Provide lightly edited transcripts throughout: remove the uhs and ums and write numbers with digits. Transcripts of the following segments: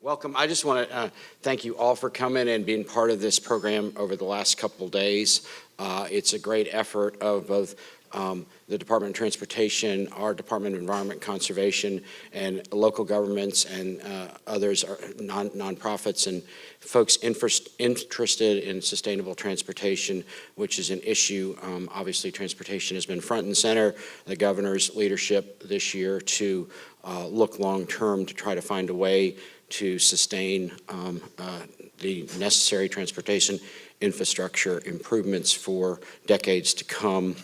Welcome. I just want to thank you all for coming and being part of this program over the last couple days. It's a great effort of both the Department of Transportation, our Department of Environment Conservation, and local governments and others, nonprofits and folks interested in sustainable transportation, which is an issue. Obviously, transportation has been front and center. The governor's leadership this year to look long-term to try to find a way to sustain the necessary transportation infrastructure improvements for decades to come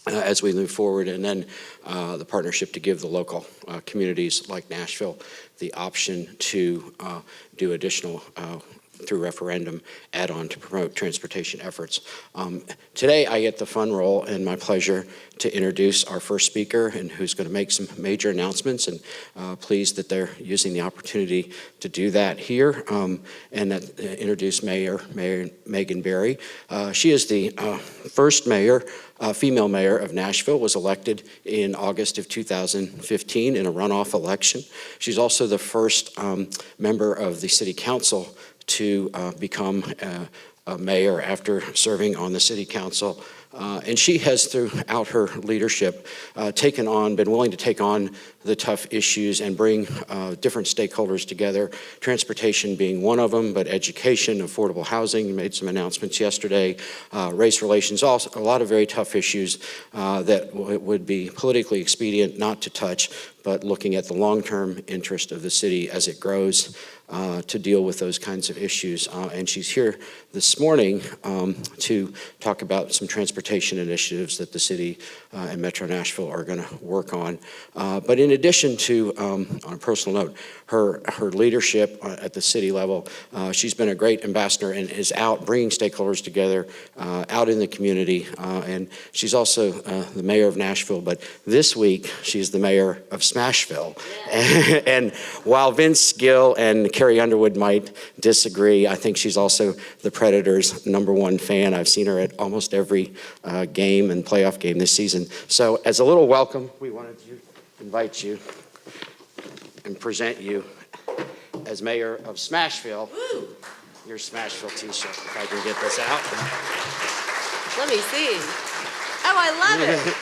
as we move forward, and then the partnership to give the local communities like Nashville the option to do additional through referendum add-on to promote transportation efforts. Today I get the fun role and my pleasure to introduce our first speaker, and who's going to make some major announcements, and pleased that they're using the opportunity to do that here, and that introduce Mayor Megan Barry. She is the first mayor, female mayor of Nashville, was elected in August of 2015 in a runoff election. She's also the first member of the city council to become a mayor after serving on the city council. And she has, throughout her leadership, been willing to take on the tough issues and bring different stakeholders together, transportation being one of them, but education, affordable housing, made some announcements yesterday, race relations, also a lot of very tough issues that would be politically expedient not to touch, but looking at the long-term interest of the city as it grows to deal with those kinds of issues. And she's here this morning to talk about some transportation initiatives that the city and Metro Nashville are going to work on. But in addition to, on a personal note, her leadership at the city level, she's been a great ambassador and is out bringing stakeholders together out in the community. And she's also the mayor of Nashville, but this week she's the mayor of Smashville. Yeah. And while Vince Gill and Carrie Underwood might disagree, I think she's also the Predators' #1 fan. I've seen her at almost every game and playoff game this season. So as a little welcome, we wanted to invite you and present you as mayor of Smashville. Woo! Your Smashville t-shirt, if I can get this out. Let me see. Oh, I love it.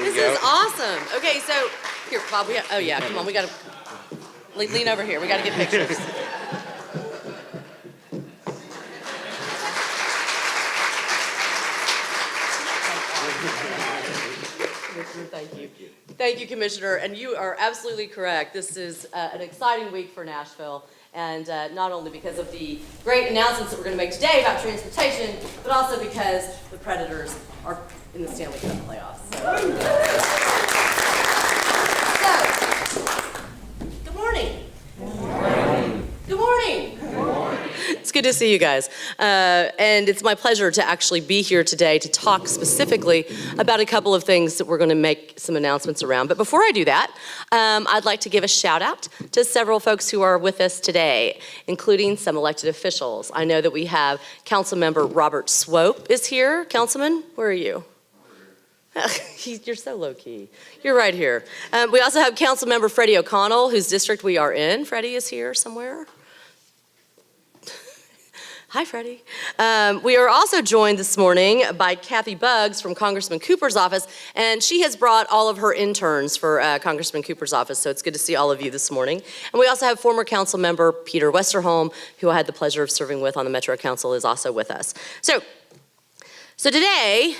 This is awesome. Okay, so here, Bob, oh yeah, come on, we gotta lean over here. We gotta get pictures. Thank you. Thank you, Commissioner. And you are absolutely correct. This is an exciting week for Nashville. And not only because of the great announcements that we're going to make today about transportation, but also because the Predators are in the Stanley Cup playoffs. So, good morning. Good morning. Good morning. Good morning. It's good to see you guys. And it's my pleasure to actually be here today to talk specifically about a couple of things that we're going to make some announcements around. But before I do that, I'd like to give a shout out to several folks who are with us today, including some elected officials. I know that we have Councilmember Robert Swope is here. Councilman, where are you? You're so low-key. You're right here. We also have Councilmember Freddie O'Connell, whose district we are in. Freddie is here somewhere. Hi, Freddie. We are also joined this morning by Kathy Buggs from Congressman Cooper's office, and she has brought all of her interns for Congressman Cooper's office, so it's good to see all of you this morning. And we also have former council member Peter Westerholm, who I had the pleasure of serving with on the Metro Council, is also with us. So today,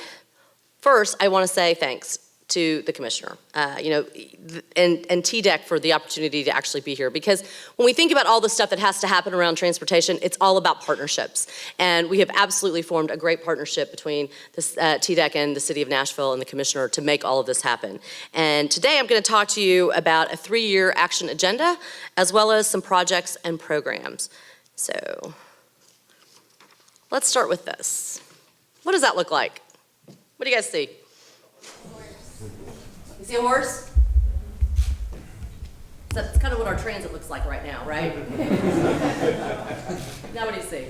first, I want to say thanks to the commissioner, and TDEC for the opportunity to actually be here, because when we think about all the stuff that has to happen around transportation, it's all about partnerships. And we have absolutely formed a great partnership between this, TDEC and the city of Nashville and the commissioner to make all of this happen. And today I'm going to talk to you about a 3-year action agenda, as well as some projects and programs. So let's start with this. What does that look like? What do you guys see? You see a horse? That's kind of what our transit looks like right now, right? Now what do you see?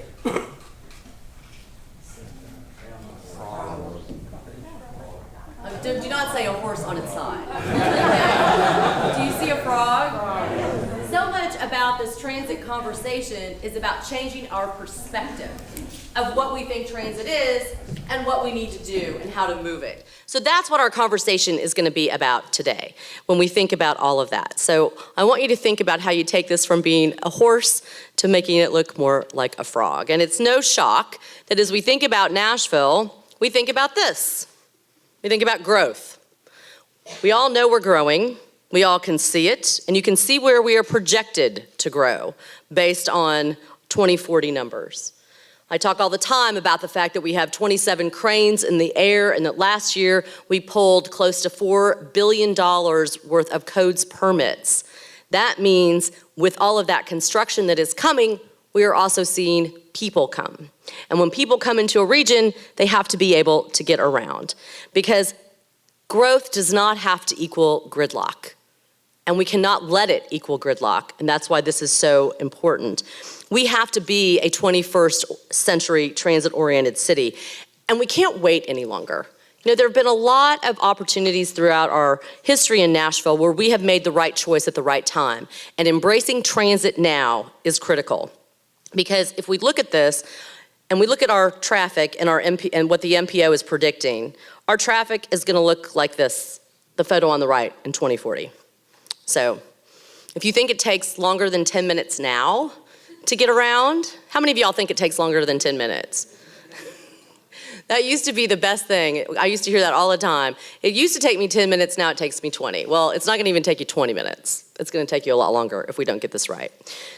Do not say a horse on its side. Do you see a frog? So much about this transit conversation is about changing our perspective of what we think transit is and what we need to do and how to move it. So that's what our conversation is going to be about today when we think about all of that. So I want you to think about how you take this from being a horse to making it look more like a frog. And it's no shock that as we think about Nashville, we think about this. We think about growth. We all know we're growing. We all can see it, and you can see where we are projected to grow based on 2040 numbers. I talk all the time about the fact that we have 27 cranes in the air, and that last year we pulled close to $4 billion worth of codes permits. That means with all of that construction that is coming, we are also seeing people come. And when people come into a region, they have to be able to get around, because growth does not have to equal gridlock. And we cannot let it equal gridlock, and that's why this is so important. We have to be a 21st century transit-oriented city, and we can't wait any longer. You know, there have been a lot of opportunities throughout our history in Nashville where we have made the right choice at the right time, and embracing transit now is critical. Because if we look at this, and we look at our traffic and and what the MPO is predicting, our traffic is gonna look like this, the photo on the right, in 2040. So if you think it takes longer than 10 minutes now to get around, how many of y'all think it takes longer than 10 minutes? That used to be the best thing. I used to hear that all the time. It used to take me 10 minutes, now it takes me 20. Well, it's not gonna even take you 20 minutes. It's gonna take you a lot longer if we don't get this right.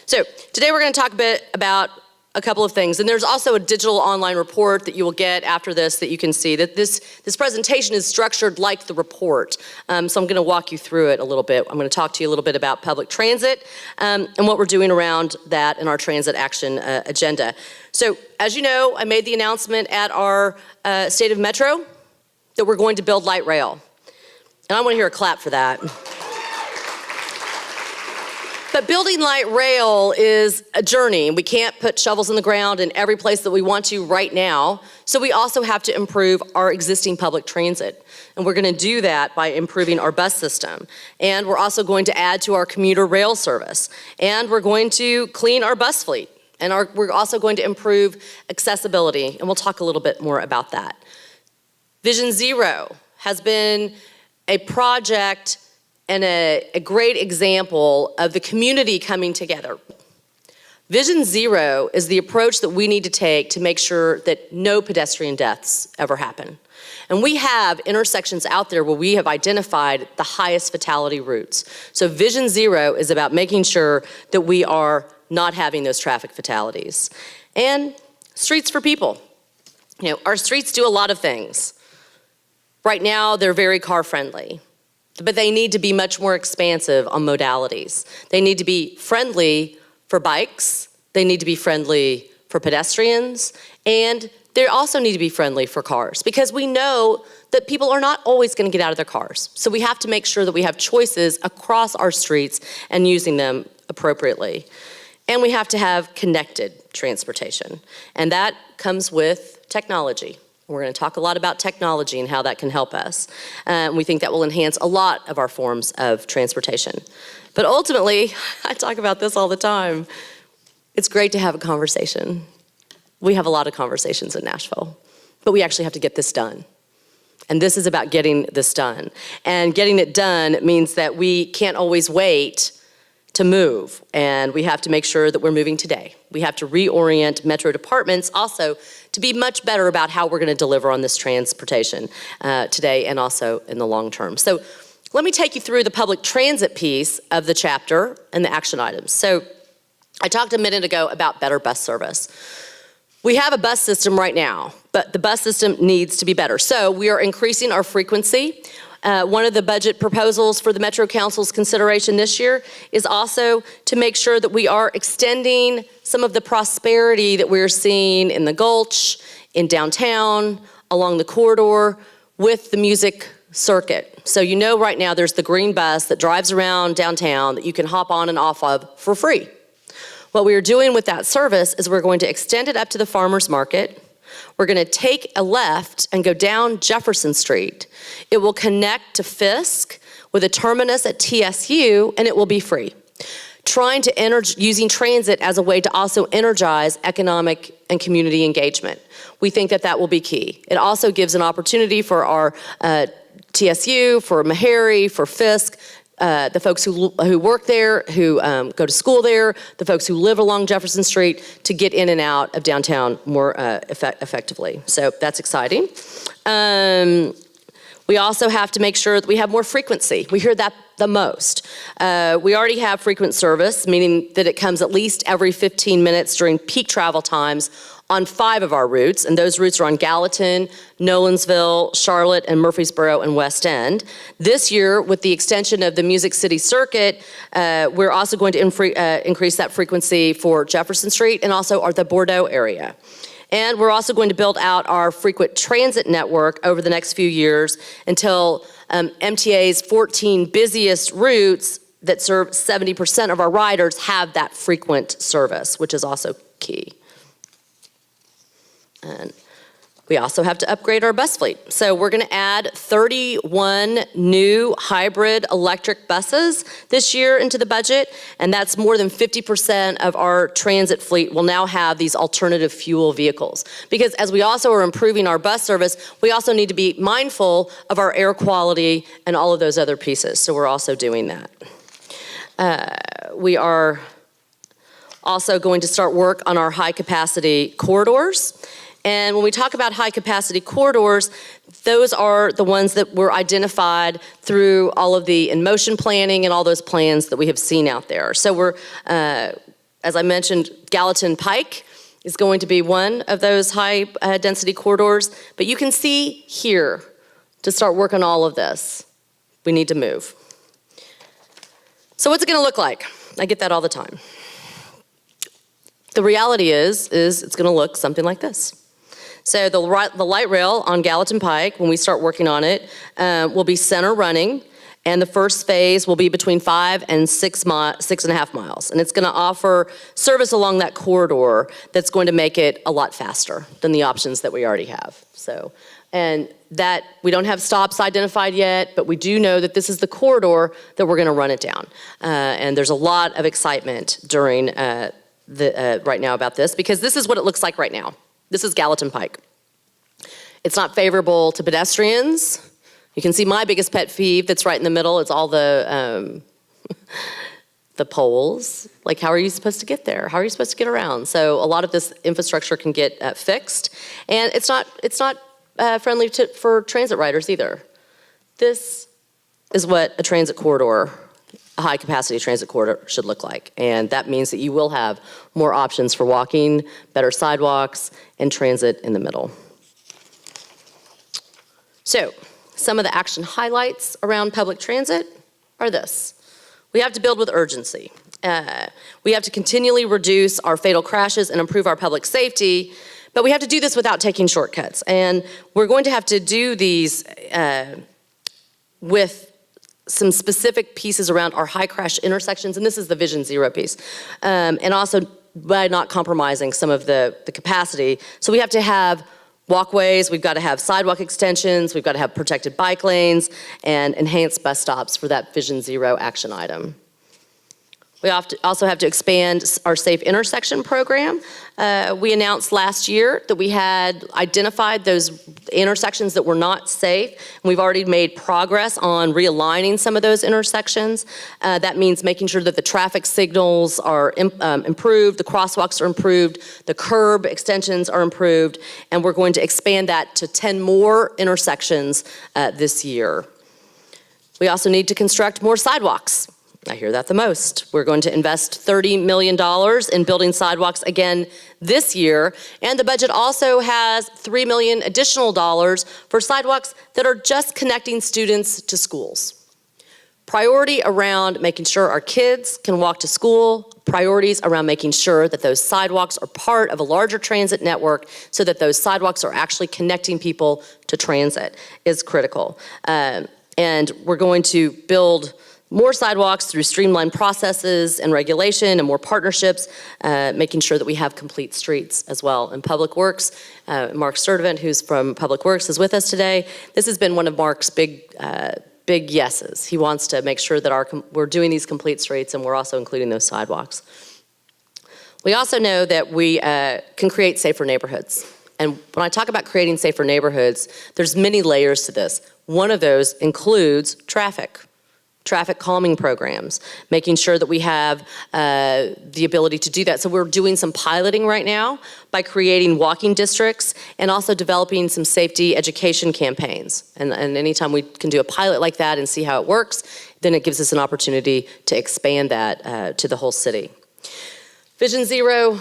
So today we're gonna talk a bit about a couple of things. And there's also a digital online report that you will get after this that you can see that this presentation is structured like the report. So I'm going to walk you through it a little bit. I'm going to talk to you a little bit about public transit and what we're doing around that in our transit action agenda. So as you know, I made the announcement at our State of Metro that we're going to build light rail. And I want to hear a clap for that. But building light rail is a journey. We can't put shovels in the ground in every place that we want to right now. So we also have to improve our existing public transit. And we're going to do that by improving our bus system. And we're also going to add to our commuter rail service. And we're going to clean our bus fleet. And we're also going to improve accessibility. And we'll talk a little bit more about that. Vision Zero has been a project and a great example of the community coming together. Vision Zero is the approach that we need to take to make sure that no pedestrian deaths ever happen. And we have intersections out there where we have identified the highest fatality routes. So Vision Zero is about making sure that we are not having those traffic fatalities. And streets for people. You know, our streets do a lot of things. Right now, they're very car friendly. But they need to be much more expansive on modalities. They need to be friendly for bikes, they need to be friendly for pedestrians, and they also need to be friendly for cars, because we know that people are not always going to get out of their cars. So we have to make sure that we have choices across our streets and using them appropriately. And we have to have connected transportation, and that comes with technology. We're going to talk a lot about technology and how that can help us. We think that will enhance a lot of our forms of transportation. But ultimately, I talk about this all the time. It's great to have a conversation. We have a lot of conversations in Nashville, but we actually have to get this done. And this is about getting this done. And getting it done means that we can't always wait to move, and we have to make sure that we're moving today. We have to reorient metro departments also to be much better about how we're going to deliver on this transportation today and also in the long term. So let me take you through the public transit piece of the chapter and the action items. So I talked a minute ago about better bus service. We have a bus system right now, but the bus system needs to be better. So we are increasing our frequency. One of the budget proposals for the Metro Council's consideration this year is also to make sure that we are extending some of the prosperity that we're seeing in the Gulch, in downtown, along the corridor, with the music circuit. So you know right now there's the green bus that drives around downtown that you can hop on and off of for free. What we are doing with that service is we're going to extend it up to the farmer's market. We're going to take a left and go down Jefferson Street. It will connect to Fisk with a terminus at TSU, and it will be free. using transit as a way to also energize economic and community engagement. We think that that will be key. It also gives an opportunity for our TSU, for Meharry, for Fisk, the folks who work there, who go to school there, the folks who live along Jefferson Street to get in and out of downtown more effectively. So that's exciting. We also have to make sure that we have more frequency. We hear that the most. We already have frequent service, meaning that it comes at least every 15 minutes during peak travel times on 5 of our routes, and those routes are on Gallatin, Nolensville, Charlotte, and Murfreesboro and West End. This year, with the extension of the Music City Circuit, we're also going to increase that frequency for Jefferson Street and also the Bordeaux area. And we're also going to build out our frequent transit network over the next few years until MTA's 14 busiest routes that serve 70% of our riders have that frequent service, which is also key. And we also have to upgrade our bus fleet. So we're going to add 31 new hybrid electric buses this year into the budget, and that's more than 50% of our transit fleet will now have these alternative fuel vehicles. Because as we also are improving our bus service, we also need to be mindful of our air quality and all of those other pieces. So we're also doing that. We are also going to start work on our high capacity corridors. And when we talk about high capacity corridors, those are the ones that were identified through all of the in-motion planning and all those plans that we have seen out there. So we're, as I mentioned, Gallatin Pike is going to be one of those high density corridors. But you can see here, to start work on all of this, we need to move. So what's it gonna look like? I get that all the time. The reality is it's gonna look something like this. So the light rail on Gallatin Pike, when we start working on it, will be center running, and the first phase will be between 5 and 6.5 miles. And it's gonna offer service along that corridor that's going to make it a lot faster than the options that we already have. So, and that, we don't have stops identified yet, but we do know that this is the corridor that we're gonna run it down. And there's a lot of excitement during right now about this, because this is what it looks like right now. This is Gallatin Pike. It's not favorable to pedestrians. You can see my biggest pet peeve that's right in the middle. It's all the poles. Like, how are you supposed to get there? How are you supposed to get around? So a lot of this infrastructure can get fixed, and it's not friendly for transit riders either. This is what a transit corridor, a high-capacity transit corridor should look like. And that means that you will have more options for walking, better sidewalks, and transit in the middle. So, some of the action highlights around public transit are this. We have to build with urgency. We have to continually reduce our fatal crashes and improve our public safety, but we have to do this without taking shortcuts. And we're going to have to do these with some specific pieces around our high crash intersections, and this is the Vision Zero piece. And also by not compromising some of the capacity. So we have to have walkways, we've got to have sidewalk extensions, we've got to have protected bike lanes, and enhanced bus stops for that Vision Zero action item. We also have to expand our safe intersection program. We announced last year that we had identified those intersections that were not safe, and we've already made progress on realigning some of those intersections. That means making sure that the traffic signals are improved, the crosswalks are improved, the curb extensions are improved, and we're going to expand that to 10 more intersections this year. We also need to construct more sidewalks. I hear that the most. We're going to invest $30 million in building sidewalks again this year, and the budget also has $3 million additional dollars for sidewalks that are just connecting students to schools. Priority around making sure our kids can walk to school, priorities around making sure that those sidewalks are part of a larger transit network so that those sidewalks are actually connecting people to transit is critical. And we're going to build more sidewalks through streamlined processes and regulation and more partnerships, making sure that we have complete streets as well. And Public Works, Mark Sturdivant, who's from Public Works, is with us today. This has been one of Mark's big big yeses. He wants to make sure that we're doing these complete streets and we're also including those sidewalks. We also know that we can create safer neighborhoods. And when I talk about creating safer neighborhoods, there's many layers to this. One of those includes traffic calming programs, making sure that we have the ability to do that. So we're doing some piloting right now by creating walking districts and also developing some safety education campaigns. And anytime we can do a pilot like that and see how it works, then it gives us an opportunity to expand that to the whole city. Vision Zero,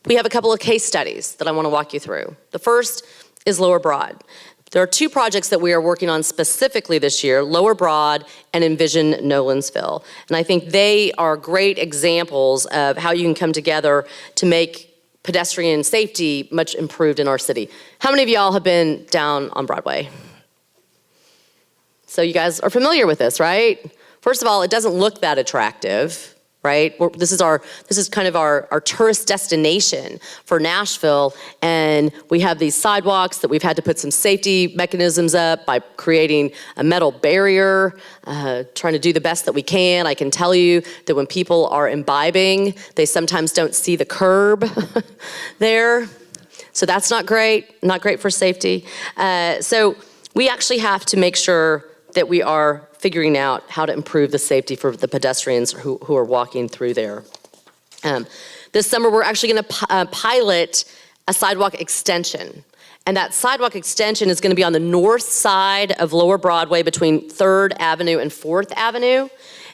we have a couple of case studies that I want to walk you through. The first is Lower Broad. There are two projects that we are working on specifically this year, Lower Broad and Envision Nolensville. And I think they are great examples of how you can come together to make pedestrian safety much improved in our city. How many of y'all have been down on Broadway? So you guys are familiar with this, right? First of all, it doesn't look that attractive. Right? This is kind of our tourist destination for Nashville, and we have these sidewalks that we've had to put some safety mechanisms up by creating a metal barrier, trying to do the best that we can. I can tell you that when people are imbibing, they sometimes don't see the curb there. So that's not great for safety. So we actually have to make sure that we are figuring out how to improve the safety for the pedestrians who are walking through there. This summer, we're actually gonna pilot a sidewalk extension. And that sidewalk extension is gonna be on the north side of Lower Broadway between 3rd Avenue and 4th Avenue.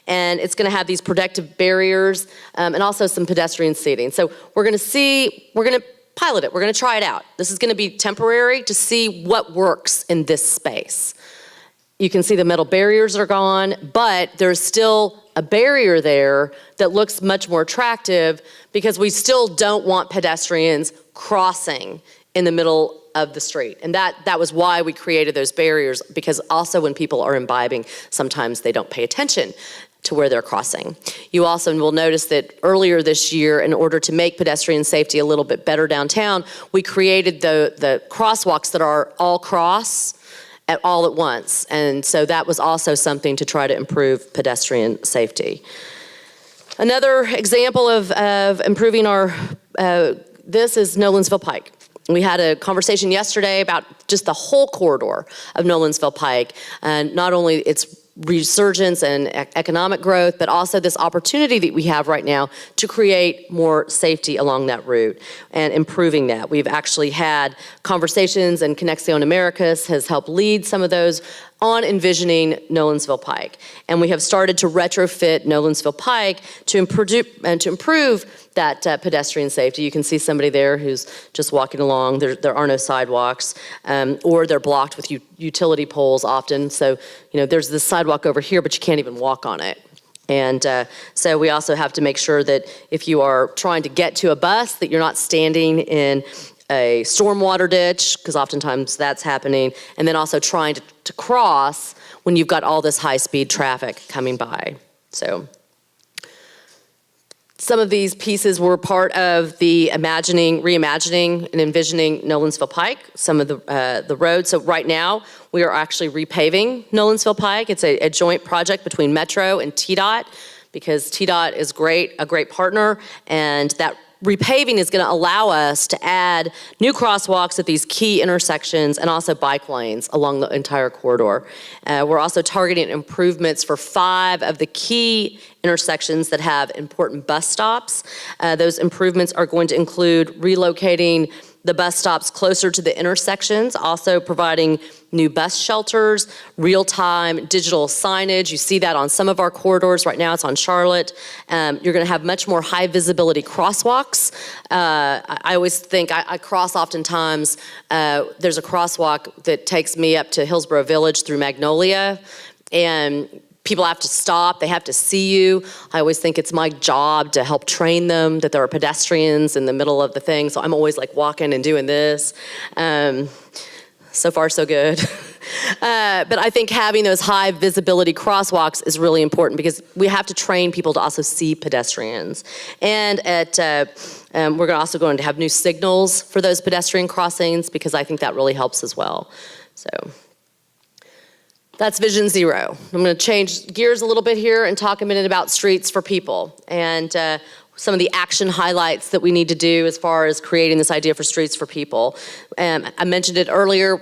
And it's gonna have these protective barriers and also some pedestrian seating. So we're gonna pilot it, we're gonna try it out. This is gonna be temporary to see what works in this space. You can see the metal barriers are gone, but there's still a barrier there that looks much more attractive because we still don't want pedestrians crossing in the middle of the street. And that was why we created those barriers, because also when people are imbibing, sometimes they don't pay attention to where they're crossing. You also will notice that earlier this year, in order to make pedestrian safety a little bit better downtown, we created the crosswalks that are all cross all at once. And so that was also something to try to improve pedestrian safety. Another example of improving this is Nolensville Pike. We had a conversation yesterday about just the whole corridor of Nolensville Pike, and not only its resurgence and economic growth, but also this opportunity that we have right now to create more safety along that route and improving that. We've actually had conversations, and Conexión Americas has helped lead some of those on envisioning Nolensville Pike. And we have started to retrofit Nolensville Pike to improve that pedestrian safety. You can see somebody there who's just walking along. There are no sidewalks, or they're blocked with utility poles often. So, there's this sidewalk over here, but you can't even walk on it. And so we also have to make sure that if you are trying to get to a bus, that you're not standing in a stormwater ditch, because oftentimes that's happening, and then also trying to cross when you've got all this high-speed traffic coming by. So some of these pieces were part of the reimagining and envisioning Nolensville Pike, some of the roads. So right now, we are actually repaving Nolensville Pike. It's a joint project between Metro and TDOT, because TDOT is a great partner, and that repaving is going to allow us to add new crosswalks at these key intersections and also bike lanes along the entire corridor. We're also targeting improvements for 5 of the key intersections that have important bus stops. Those improvements are going to include relocating the bus stops closer to the intersections, also providing new bus shelters, real-time digital signage. You see that on some of our corridors. Right now it's on Charlotte. You're gonna have much more high visibility crosswalks. I always think, I cross oftentimes, there's a crosswalk that takes me up to Hillsborough Village through Magnolia, and people have to stop, they have to see you. I always think it's my job to help train them that there are pedestrians in the middle of the thing, so I'm always like walking and doing this. So far, so good. But I think having those high visibility crosswalks is really important, because we have to train people to also see pedestrians. And we're also going to have new signals for those pedestrian crossings, because I think that really helps as well. So That's Vision Zero. I'm going to change gears a little bit here and talk a minute about streets for people and some of the action highlights that we need to do as far as creating this idea for streets for people. I mentioned it earlier.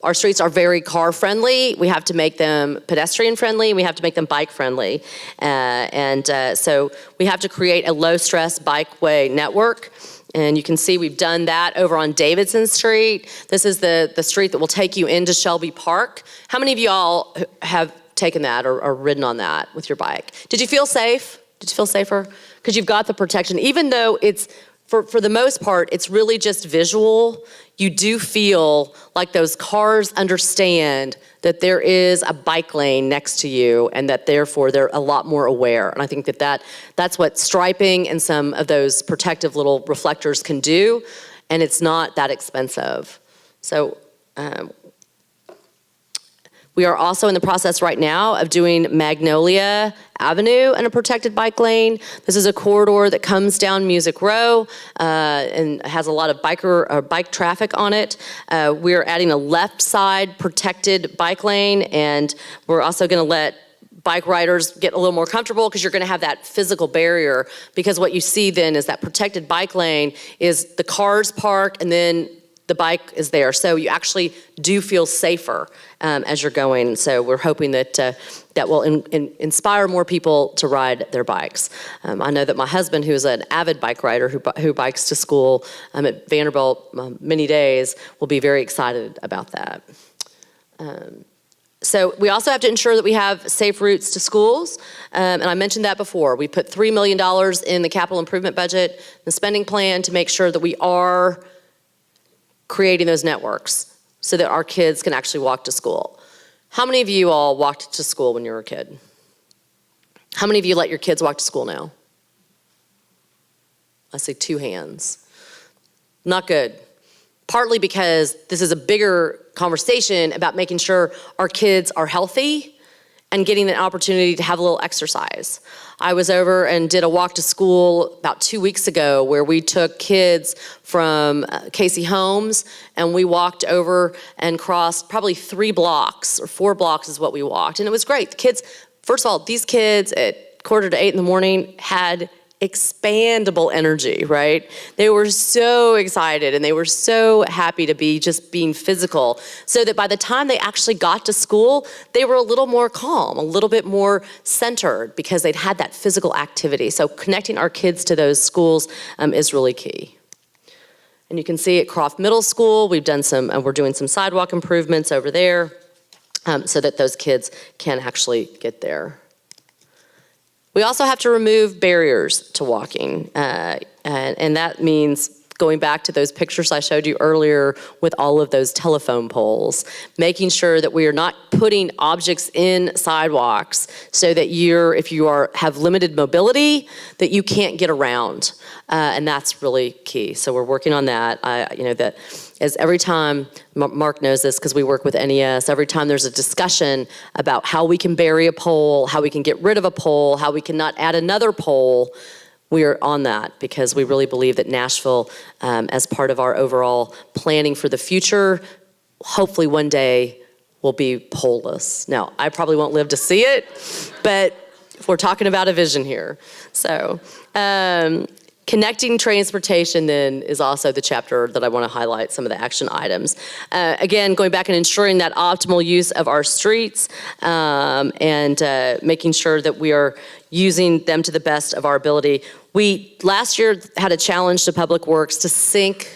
Our streets are very car friendly. We have to make them pedestrian friendly. We have to make them bike friendly. So we have to create a low stress bikeway network. And you can see we've done that over on Davidson Street. This is the street that will take you into Shelby Park. How many of y'all have taken that or ridden on that with your bike? Did you feel safe? Did you feel safer? Because you've got the protection. Even though it's, for the most part, it's really just visual, you do feel like those cars understand that there is a bike lane next to you and that therefore they're a lot more aware. And I think that's what striping and some of those protective little reflectors can do, and it's not that expensive. So we are also in the process right now of doing Magnolia Avenue and a protected bike lane. This is a corridor that comes down Music Row and has a lot of bike traffic on it. We're adding a left side protected bike lane, and we're also going to let bike riders get a little more comfortable because you're going to have that physical barrier, because what you see then is that protected bike lane is the cars park and then the bike is there. So you actually do feel safer as you're going. So we're hoping that that will inspire more people to ride their bikes. I know that my husband, who is an avid bike rider who bikes to school at Vanderbilt many days, will be very excited about that. So we also have to ensure that we have safe routes to schools. And I mentioned that before. We put $3 million in the capital improvement budget, the spending plan, to make sure that we are creating those networks so that our kids can actually walk to school. How many of you all walked to school when you were a kid? How many of you let your kids walk to school now? I see 2 hands. Not good. Partly because this is a bigger conversation about making sure our kids are healthy and getting an opportunity to have a little exercise. I was over and did a walk to school about 2 weeks ago where we took kids from Casey Holmes and we walked over and crossed probably 3 blocks or 4 blocks is what we walked. And it was great. The kids, first of all, these kids at 7:45 in the morning had expandable energy, right? They were so excited and they were so happy to be just being physical, so that by the time they actually got to school, they were a little more calm, a little bit more centered because they'd had that physical activity. So connecting our kids to those schools is really key. And you can see at Croft Middle School, we're doing some sidewalk improvements over there so that those kids can actually get there. We also have to remove barriers to walking, and that means going back to those pictures I showed you earlier with all of those telephone poles, making sure that we are not putting objects in sidewalks so that if you have limited mobility, that you can't get around, and that's really key. So we're working on that. That as every time, Mark knows this because we work with NES, every time there's a discussion about how we can bury a pole, how we can get rid of a pole, how we cannot add another pole, we are on that because we really believe that Nashville, as part of our overall planning for the future, hopefully one day will be pole-less. Now, I probably won't live to see it, but we're talking about a vision here. So, connecting transportation then is also the chapter that I want to highlight some of the action items. Again, going back and ensuring that optimal use of our streets and making sure that we are using them to the best of our ability. We last year had a challenge to Public Works to sync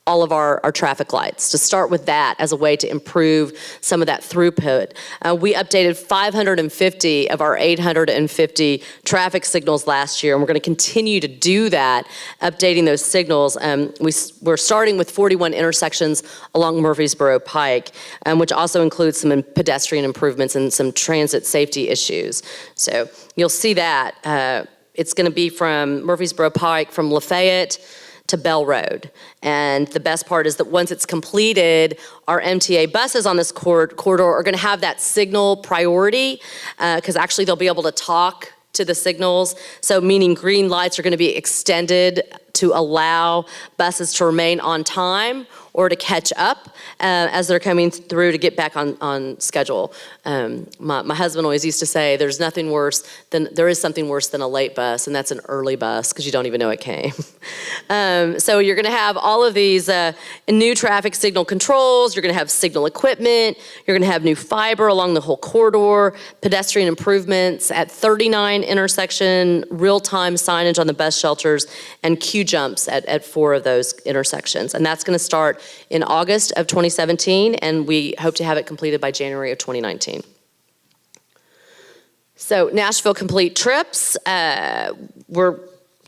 all of our traffic lights, to start with that as a way to improve some of that throughput. We updated 550 of our 850 traffic signals last year, and we're going to continue to do that, updating those signals. We're starting with 41 intersections along Murfreesboro Pike, which also includes some pedestrian improvements and some transit safety issues. So you'll see that. It's going to be from Murfreesboro Pike, from Lafayette to Bell Road. And the best part is that once it's completed, our MTA buses on this corridor are going to have that signal priority because actually they'll be able to talk to the signals. So meaning green lights are going to be extended to allow buses to remain on time or to catch up as they're coming through to get back on schedule. My husband always used to say, there is something worse than a late bus, and that's an early bus because you don't even know it came. So you're going to have all of these new traffic signal controls. You're going to have signal equipment. You're going to have new fiber along the whole corridor, pedestrian improvements at 39 intersection, real-time signage on the bus shelters, and queue jumps at 4 of those intersections. And that's going to start in August of 2017, and we hope to have it completed by January of 2019. So Nashville Complete Trips, we're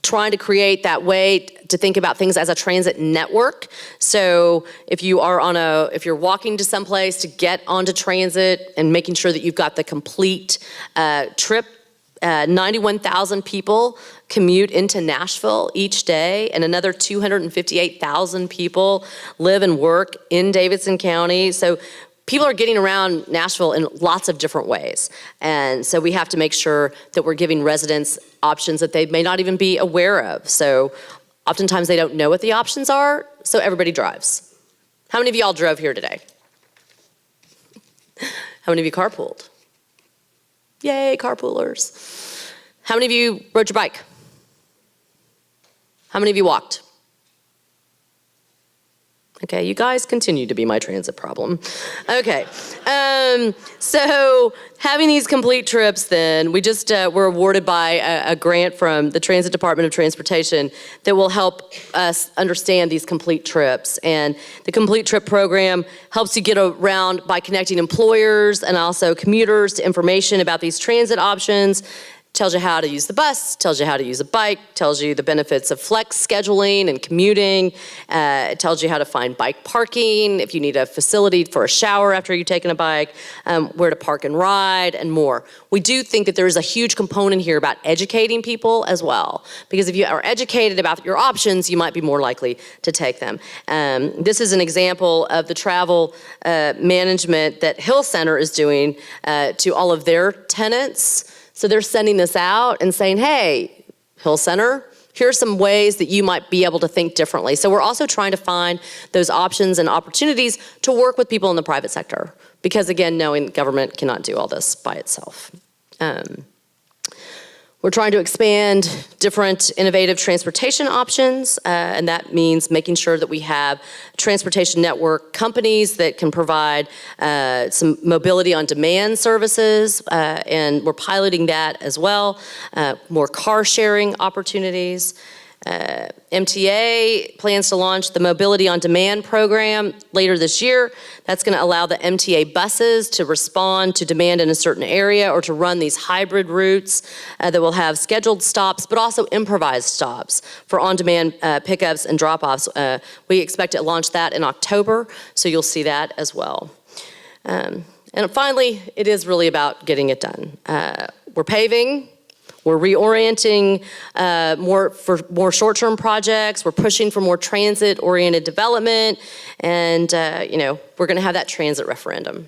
trying to create that way to think about things as a transit network. So if you're walking to someplace to get onto transit and making sure that you've got the complete trip, 91,000 people commute into Nashville each day, and another 258,000 people live and work in Davidson County. So people are getting around Nashville in lots of different ways. And so we have to make sure that we're giving residents options that they may not even be aware of. So oftentimes they don't know what the options are, so everybody drives. How many of y'all drove here today? How many of you carpooled? Yay, carpoolers. How many of you rode your bike? How many of you walked? Okay, you guys continue to be my transit problem. Okay, so having these complete trips then, we just were awarded by a grant from the Transit Department of Transportation that will help us understand these complete trips. And the complete trip program helps you get around by connecting employers and also commuters to information about these transit options. Tells you how to use the bus, tells you how to use a bike, tells you the benefits of flex scheduling and commuting. It tells you how to find bike parking, if you need a facility for a shower after you've taken a bike, where to park and ride, and more. We do think that there is a huge component here about educating people as well, because if you are educated about your options, you might be more likely to take them. This is an example of the travel management that Hill Center is doing to all of their tenants. So they're sending this out and saying, hey, Hill Center, here are some ways that you might be able to think differently. So we're also trying to find those options and opportunities to work with people in the private sector. Because again, knowing government cannot do all this by itself. We're trying to expand different innovative transportation options, and that means making sure that we have transportation network companies that can provide some mobility on demand services, and we're piloting that as well. More car sharing opportunities. MTA plans to launch the Mobility on Demand program later this year. That's going to allow the MTA buses to respond to demand in a certain area or to run these hybrid routes that will have scheduled stops, but also improvised stops for on-demand pickups and drop-offs. We expect to launch that in October, so you'll see that as well. And finally, it is really about getting it done. We're paving. We're reorienting for more short-term projects. We're pushing for more transit-oriented development, and we're going to have that transit referendum,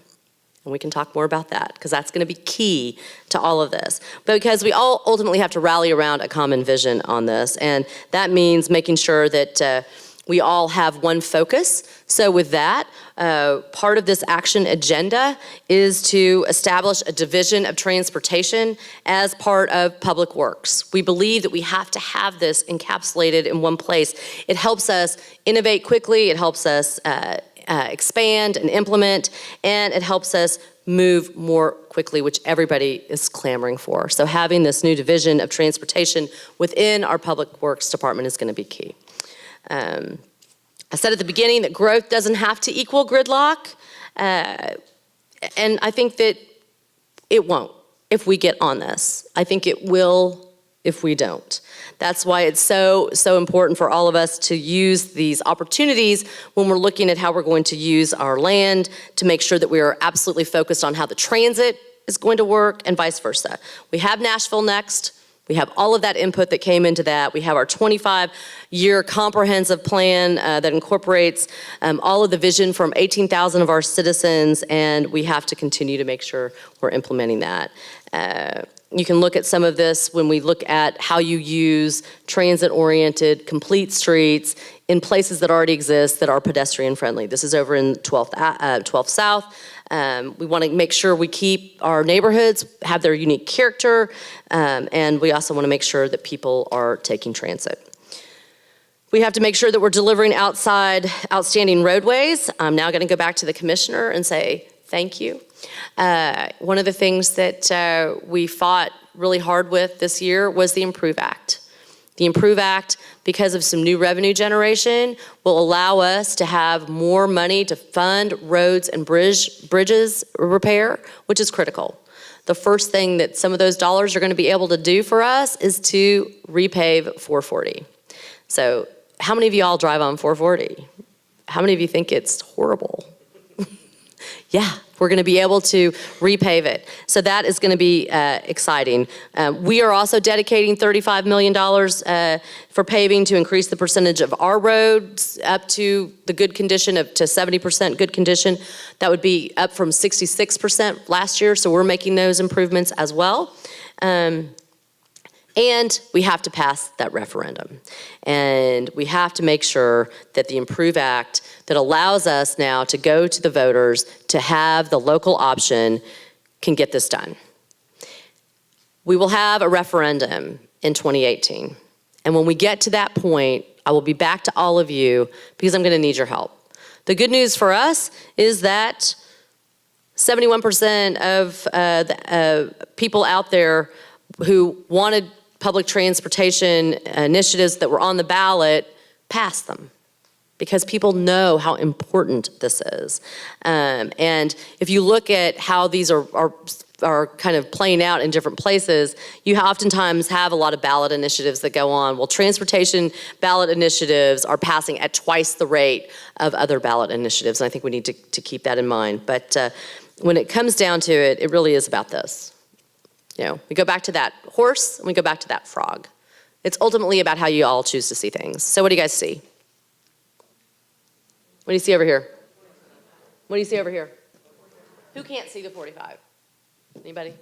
and we can talk more about that because that's going to be key to all of this. But because we all ultimately have to rally around a common vision on this, and that means making sure that we all have one focus. So with that, part of this action agenda is to establish a division of transportation as part of public works. We believe that we have to have this encapsulated in one place. It helps us innovate quickly, it helps us expand and implement, and it helps us move more quickly, which everybody is clamoring for. So having this new division of transportation within our public works department is going to be key. I said at the beginning that growth doesn't have to equal gridlock, and I think that it won't if we get on this. I think it will if we don't. That's why it's so important for all of us to use these opportunities when we're looking at how we're going to use our land to make sure that we are absolutely focused on how the transit is going to work and vice versa. We have Nashville Next. We have all of that input that came into that. We have our 25-year comprehensive plan that incorporates all of the vision from 18,000 of our citizens, and we have to continue to make sure we're implementing that. You can look at some of this when we look at how you use transit-oriented, complete streets in places that already exist that are pedestrian-friendly. This is over in 12th South. We want to make sure we keep our neighborhoods, have their unique character, and we also want to make sure that people are taking transit. We have to make sure that we're delivering outstanding roadways. I'm now going to go back to the commissioner and say thank you. One of the things that we fought really hard with this year was the Improve Act. The Improve Act, because of some new revenue generation, will allow us to have more money to fund roads and bridges repair, which is critical. The first thing that some of those dollars are going to be able to do for us is to repave 440. So how many of you all drive on 440? How many of you think it's horrible? Yeah, we're going to be able to repave it. So that is going to be exciting. We are also dedicating $35 million for paving to increase the percentage of our roads up to the good condition, up to 70% good condition. That would be up from 66% last year, so we're making those improvements as well. And we have to pass that referendum. And we have to make sure that the Improve Act that allows us now to go to the voters to have the local option can get this done. We will have a referendum in 2018. And when we get to that point, I will be back to all of you because I'm gonna need your help. The good news for us is that 71% of the people out there who wanted public transportation initiatives that were on the ballot passed them because people know how important this is. And if you look at how these are kind of playing out in different places, you oftentimes have a lot of ballot initiatives that go on. Well, transportation ballot initiatives are passing at twice the rate of other ballot initiatives, and I think we need to keep that in mind. But when it comes down to it, it really is about this. You know, we go back to that horse and we go back to that frog. It's ultimately about how you all choose to see things. So what do you guys see? What do you see over here? What do you see over here? Who can't see the 45? Anybody?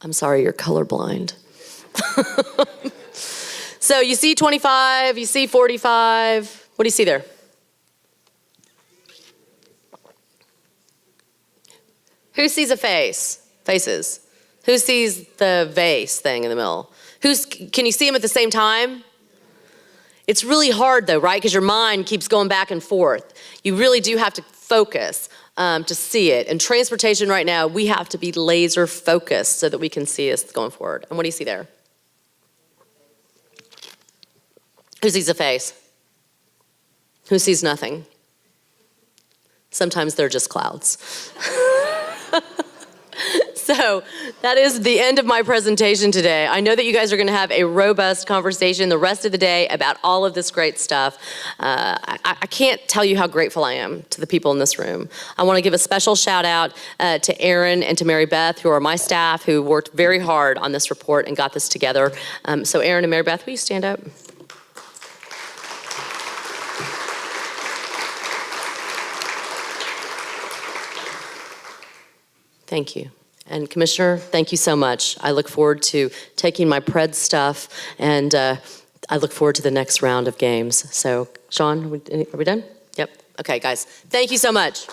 I'm sorry, you're colorblind. So you see 25, you see 45. What do you see there? Who sees a face? Faces. Who sees the vase thing in the middle? Can you see them at the same time? It's really hard though, right? Because your mind keeps going back and forth. You really do have to focus to see it. And transportation right now, we have to be laser focused so that we can see us going forward. And what do you see there? Who sees a face? Who sees nothing? Sometimes they're just clouds. So that is the end of my presentation today. I know that you guys are going to have a robust conversation the rest of the day about all of this great stuff. I can't tell you how grateful I am to the people in this room. I want to give a special shout out to Aaron and to Mary Beth, who are my staff, who worked very hard on this report and got this together. So Aaron and Mary Beth, will you stand up? Thank you. And Commissioner, thank you so much. I look forward to taking my pred stuff, and I look forward to the next round of games. So, Sean, are we done? Yep. Okay, guys, thank you so much.